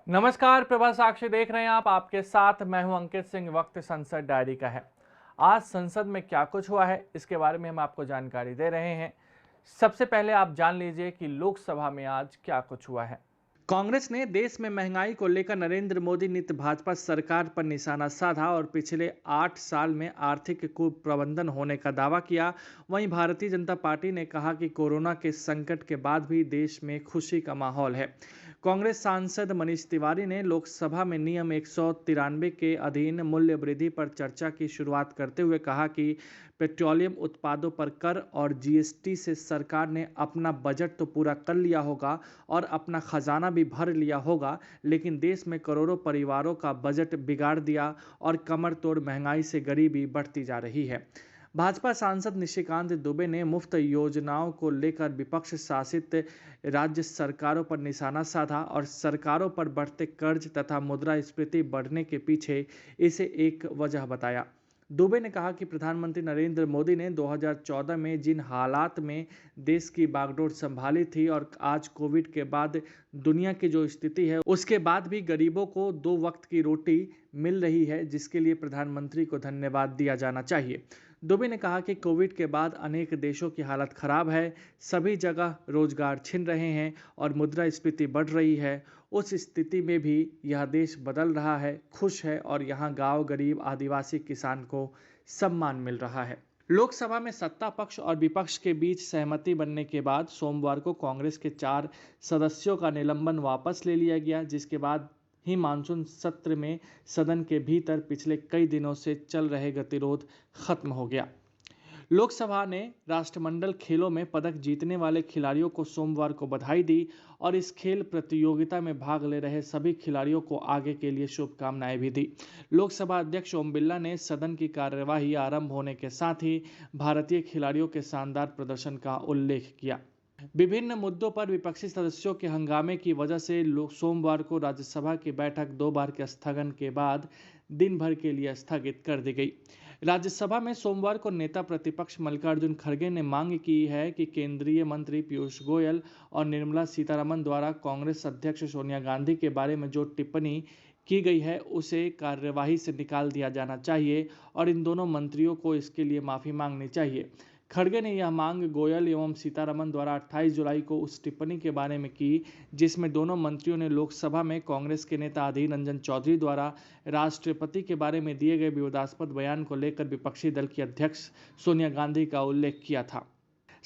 नमस्कार, प्रभा साक्षी देख रहे हैं आप। आपके साथ मैं हूं अंकित सिंह। वक्त संसद डायरी का है। आज संसद में क्या कुछ हुआ है, इसके बारे में हम आपको जानकारी दे रहे हैं। सबसे पहले आप जान लीजिए कि लोकसभा में आज क्या कुछ हुआ है। कांग्रेस ने देश में महंगाई को लेकर नरेंद्र मोदी नीति भाजपा सरकार पर निशाना साधा और पिछले 8 साल में आर्थिक कुप्रबंधन होने का दावा किया। वहीं भारतीय जनता पार्टी ने कहा कि कोरोना के संकट के बाद भी देश में खुशी का माहौल है। कांग्रेस सांसद मनीष तिवारी ने लोकसभा में नियम 193 के अधीन मूल्य वृद्धि पर चर्चा की शुरुआत करते हुए कहा कि पेट्रोलियम उत्पादों पर कर और जीएसटी से सरकार ने अपना बजट तो पूरा कर लिया होगा और अपना खजाना भी भर लिया होगा, लेकिन देश में करोड़ों परिवारों का बजट बिगाड़ दिया और कमर तोड़ महंगाई से गरीबी बढ़ती जा रही है। भाजपा सांसद निशिकांत दुबे ने मुफ्त योजनाओं को लेकर विपक्ष शासित राज्य सरकारों पर निशाना साधा और सरकारों पर बढ़ते कर्ज तथा मुद्रास्फीति बढ़ने के पीछे इसे एक वजह बताया। दुबे ने कहा कि प्रधानमंत्री नरेंद्र मोदी ने 2014 में जिन हालात में देश की बागडोर संभाली थी और आज कोविड के बाद दुनिया की जो स्थिति है, उसके बाद भी गरीबों को 2 वक्त की रोटी मिल रही है, जिसके लिए प्रधानमंत्री को धन्यवाद दिया जाना चाहिए। दुबे ने कहा कि कोविड के बाद अनेक देशों की हालत खराब है, सभी जगह रोजगार छिन रहे हैं और मुद्रास्फीति बढ़ रही है। उस स्थिति में भी यह देश बदल रहा है, खुश है और यहाँ गांव, गरीब, आदिवासी, किसान को सम्मान मिल रहा है। लोकसभा में सत्ता पक्ष और विपक्ष के बीच सहमति बनने के बाद सोमवार को कांग्रेस के 4 सदस्यों का निलंबन वापस ले लिया गया, जिसके बाद ही मानसून सत्र में सदन के भीतर पिछले कई दिनों से चल रहे गतिरोध खत्म हो गया। लोकसभा ने राष्ट्रमंडल खेलों में पदक जीतने वाले खिलाड़ियों को सोमवार को बधाई दी और इस खेल प्रतियोगिता में भाग ले रहे सभी खिलाड़ियों को आगे के लिए शुभकामनाएं भी दी। लोकसभा अध्यक्ष ओम बिरला ने सदन की कार्यवाही आरंभ होने के साथ ही भारतीय खिलाड़ियों के शानदार प्रदर्शन का उल्लेख किया। विभिन्न मुद्दों पर विपक्षी सदस्यों के हंगामे की वजह से सोमवार को राज्यसभा की बैठक 2 बार के स्थगन के बाद दिन भर के लिए स्थगित कर दी गई। राज्यसभा में सोमवार को नेता प्रतिपक्ष मल्लिकार्जुन खड़गे ने मांग की है कि केंद्रीय मंत्री पीयूष गोयल और निर्मला सीतारमण द्वारा कांग्रेस अध्यक्ष सोनिया गांधी के बारे में जो टिप्पणी की गई है उसे कार्यवाही से निकाल दिया जाना चाहिए और इन दोनों मंत्रियों को इसके लिए माफी मांगनी चाहिए। खड़गे ने यह मांग गोयल एवं सीतारमण द्वारा 28 जुलाई को उस टिप्पणी के बारे में की जिसमें दोनों मंत्रियों ने लोकसभा में कांग्रेस के नेता अधीर रंजन चौधरी द्वारा राष्ट्रपति के बारे में दिए गए विवादास्पद बयान को लेकर विपक्षी दल की अध्यक्ष सोनिया गांधी का उल्लेख किया था।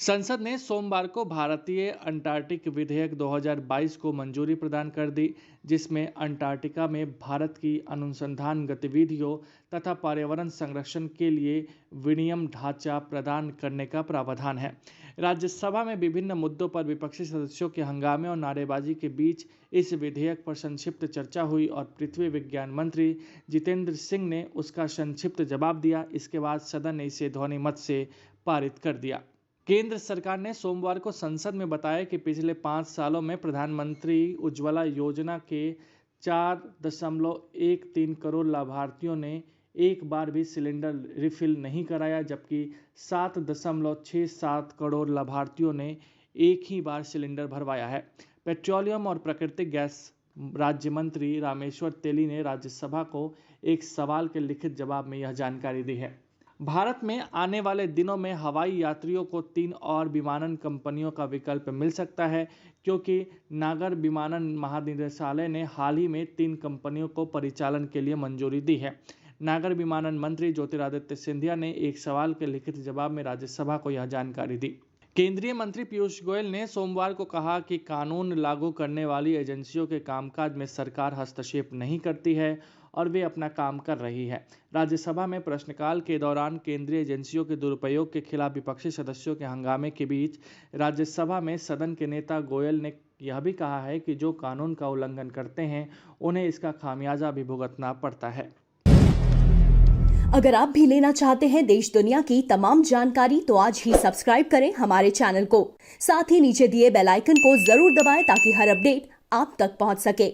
संसद ने सोमवार को भारतीय अंटार्कटिक विधेयक 2022 को मंजूरी प्रदान कर दी, जिसमें अंटार्कटिका में भारत की अनुसंधान गतिविधियों तथा पर्यावरण संरक्षण के लिए विनियम ढांचा प्रदान करने का प्रावधान है। राज्यसभा में विभिन्न मुद्दों पर विपक्षी सदस्यों के हंगामे और नारेबाजी के बीच इस विधेयक पर संक्षिप्त चर्चा हुई और पृथ्वी विज्ञान मंत्री जितेंद्र सिंह ने उसका संक्षिप्त जवाब दिया। इसके बाद सदन ने इसे ध्वनिमत से पारित कर दिया। केंद्र सरकार ने सोमवार को संसद में बताया कि पिछले 5 सालों में प्रधानमंत्री उज्ज्वला योजना के 4.13 करोड़ लाभार्थियों ने एक बार भी सिलेंडर रिफिल नहीं कराया, जबकि 7.67 करोड़ लाभार्थियों ने एक ही बार सिलेंडर भरवाया है। पेट्रोलियम और प्राकृतिक गैस राज्य मंत्री रामेश्वर तेली ने राज्यसभा को एक सवाल के लिखित जवाब में यह जानकारी दी है। भारत में आने वाले दिनों में हवाई यात्रियों को 3 और विमानन कंपनियों का विकल्प मिल सकता है, क्योंकि नागर विमानन महानिदेशालय ने हाल ही में 3 कंपनियों को परिचालन के लिए मंजूरी दी है। नागर विमानन मंत्री ज्योतिरादित्य सिंधिया ने एक सवाल के लिखित जवाब में राज्यसभा को यह जानकारी दी। केंद्रीय मंत्री पीयूष गोयल ने सोमवार को कहा कि कानून लागू करने वाली एजेंसियों के कामकाज में सरकार हस्तक्षेप नहीं करती है और वे अपना काम कर रही है। राज्यसभा में प्रश्नकाल के दौरान केंद्रीय एजेंसियों के दुरुपयोग के खिलाफ विपक्षी सदस्यों के हंगामे के बीच राज्यसभा में सदन के नेता गोयल ने यह भी कहा है कि जो कानून का उल्लंघन करते हैं उन्हें इसका खामियाजा भी भुगतना पड़ता है। अगर आप भी लेना चाहते हैं देश दुनिया की तमाम जानकारी तो आज ही सब्सक्राइब करें हमारे चैनल को। साथ ही नीचे दिए बेल आइकन को जरूर दबाएं ताकि हर अपडेट आप तक पहुंच सके।